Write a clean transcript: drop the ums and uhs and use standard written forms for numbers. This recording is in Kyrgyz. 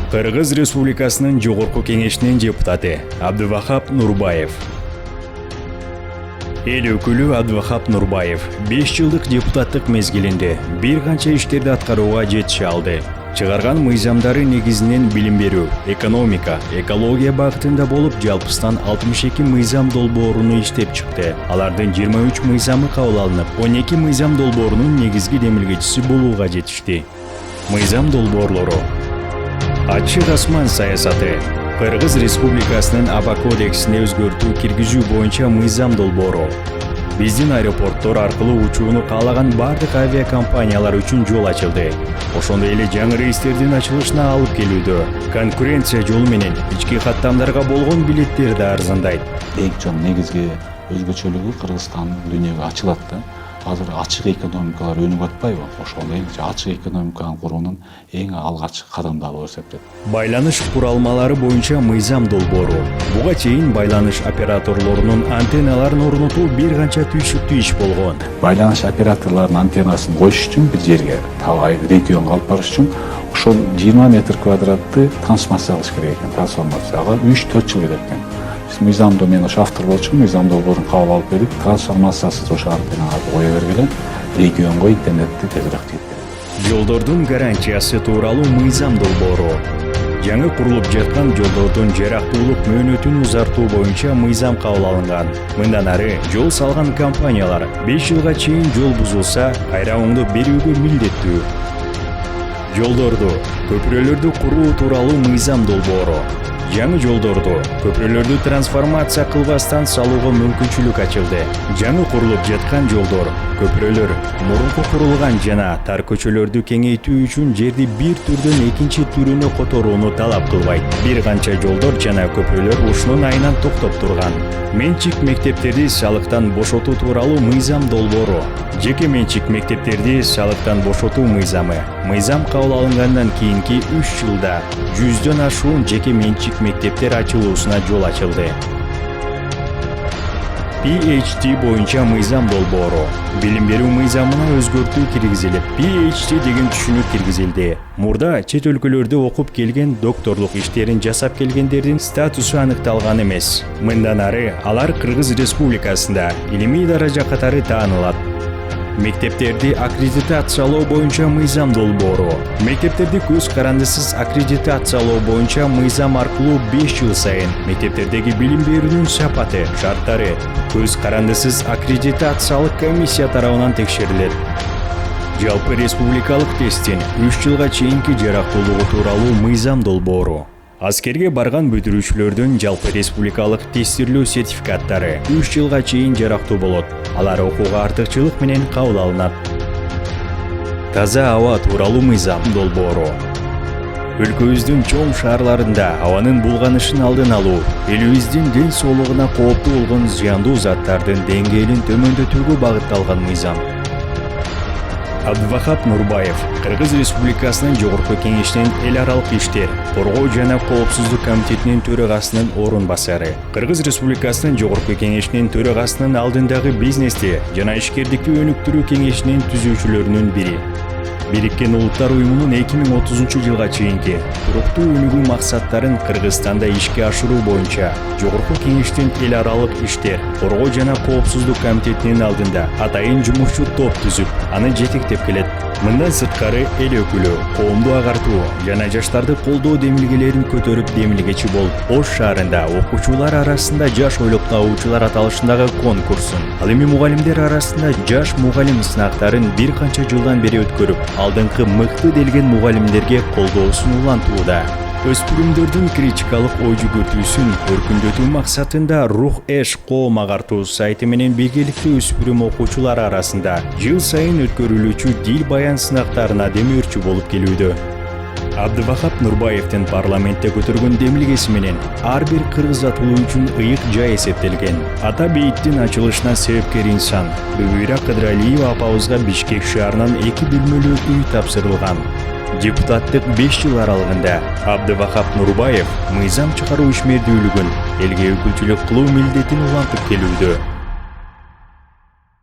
Кыргыз Республикасынын Жогорку Кеңешинин депутаты Абдывахап Нурбаев. Эл өкүлү Абдывахап Нурбаев 5 жылдык депутаттык мезгилинде бир канча иштерди аткарууга жетише алды. Чыгарган мыйзамдары негизинен билим берүү, экономика, экология багытында болуп, жалпыстан 62 мыйзам долбооруну иштеп чыкты. Алардын 23 мыйзамы кабыл алынып, 12 мыйзам долбоорунун негизги демилгечиси болууга жетишти. Мыйзам долбоорлору: ачык асман саясаты, Кыргыз Республикасынын аба кодексине өзгөртүү киргизүү боюнча мыйзам долбоору. Биздин аэропорттор аркылуу учууну каалаган бардык авиакомпаниялар үчүн жол ачылды. Ошондой эле жаңы рейстердин ачылышына алып келүүдө. Конкуренция жолу менен ички каттамдарга болгон билеттер да арзандайт. Эң чоң негизги өзгөчөлүгү Кыргызстан дүйнөгө ачылат да. Азыр ачык экономикалар өнүгүп атпайбы? Ошол эле ачык экономиканы куруунун эң алгачкы кадамдары болуп эсептелет. Байланыш куралмалары боюнча мыйзам долбоору. Буга чейин байланыш операторлорунун антенналарын орнотуу бир канча түйшүктүү иш болгон. Байланыш операторлорунун антеннасын коюш үчүн бир жерге табай регионго алып барыш үчүн ошол 20 метр квадратты трансформация кылыш керек экен. Трансформацияга 3-4 жыл кетет экен. Мыйзамды мен ошо автор болчу, мыйзам долбоорун кабыл алып берип, трансформациясыз ошо антеннага кое бергиле регионго интернетти тезирээк жеткирет. Жолдордун гарантиясы тууралуу мыйзам долбоору. Жаңы курулуп жаткан жолдордун жарактуулук мөөнөтүн узартуу боюнча мыйзам кабыл алынган. Мындан ары жол салган компаниялар 5 жылга чейин жол бузулса, кайра оңдоп берүүгө милдеттүү. Жолдорду, көпүрөлөрдү куруу тууралуу мыйзам долбоору. Жаңы жолдорду, көпүрөлөрдү трансформация кылбастан салууга мүмкүнчүлүк ачылды. Жаңы курулуп жаткан жолдор, көпүрөлөр мурунку курулган жана тар көчөлөрдү кеңейтүү үчүн жерди бир түрдөн экинчи түрүнө которууну талап кылбайт. Бир канча жолдор жана көпүрөлөр ушунун айынан токтоп турган. Менчик мектептерди салыктан бошотуу тууралуу мыйзам долбоору. Жеке менчик мектептерди салыктан бошотуу мыйзамы. Мыйзам кабыл алынгандан кийинки 3 жылда 100дөн ашуун жеке менчик мектептер ачылуусуна жол ачылды. PhD боюнча мыйзам долбоору. Билим берүү мыйзамына өзгөртүү киргизилип, PhD деген түшүнүк киргизилди. Мурда чет өлкөлөрдө окуп келген, докторлук иштерин жасап келгендердин статусу аныкталган эмес. Мындан ары алар Кыргыз Республикасында илимий даража катары таанылат. Мектептерди аккредитациялоо боюнча мыйзам долбоору. Мектептерди көз карандысыз аккредитациялоо боюнча мыйзам аркылуу 5 жыл сайын мектептердеги билим берүүнүн сапаты, шарттары көз карандысыз аккредитациялык комиссия тарабынан текшерилет. Жалпы республикалык тесттин 3 жылга чейинки жарактуулугу тууралуу мыйзам долбоору. Аскерге барган бүтүрүүчүлөрдүн жалпы республикалык тестирлөө сертификаттары 3 жылга чейин жарактуу болот. Алар окууга артыкчылык менен кабыл алынат. Таза аба тууралуу мыйзам долбоору. Өлкөбүздүн чоң шаарларында абанын булганышын алдын алуу, элибиздин ден соолугуна кооптуу болгон зыяндуу заттардын деңгээлин төмөндөтүүгө багытталган мыйзам. Абдывахап Нурбаев, Кыргыз Республикасынын Жогорку Кеңешинин эл аралык иштер, коргоо жана коопсуздук комитетинин төрагасынын орун басары. Кыргыз Республикасынын Жогорку Кеңешинин төрагасынын алдындагы бизнести жана ишкердикти өнүктүрүү кеңешинин түзүүчүлөрүнүн бири. Бириккен Улуттар уюмунун 2030 жылга чейинки туруктуу өнүгүү максаттарын Кыргызстанда ишке ашыруу боюнча Жогорку Кеңештин эл аралык иштер, коргоо жана коопсуздук комитетинин алдында атайын жумушчу топ түзүп, аны жетектеп келет. Мындан сырткары эл өкүлү, коомду агартуу жана жаштарды колдоо демилгелерин көтөрүп демилгечи болуп, Ош шаарында окуучулар арасында жаш ойлоп табуучулар аталышындагы конкурсун, ал эми мугалимдер арасында жаш мугалим сынактарын бир канча жылдан бери өткөрүп, алдыңкы мыкты делген мугалимдерге колдоосун улантууда. Өспүрүмдөрдүн критикалык ой жүгүртүүсүн өркүндөтүү максатында Рух Эш коом агартуу сайты менен биргеликте өспүрүм окуучулар арасында жыл сайын өткөрүлүүчү дил баян сынактарына демөөрчү болуп келүүдө. Абдывахап Нурбаевдин парламентте көтөргөн демилгеси менен ар бир кыргыз атуулуу үчүн ыйык жай эсептелген. Ата бейиттин ачылышына себепкер инсан Бүбүйра Кыдыралиева апабызга Бишкек шаарынан 2 бөлмөлүү үй тапшырылган. Депутаттык 5 жыл аралыгында Абдывахап Нурбаев мыйзам чыгаруу ишмердүүлүгүн, элге өкүлчүлүк кылуу милдетин улантып келүүдө.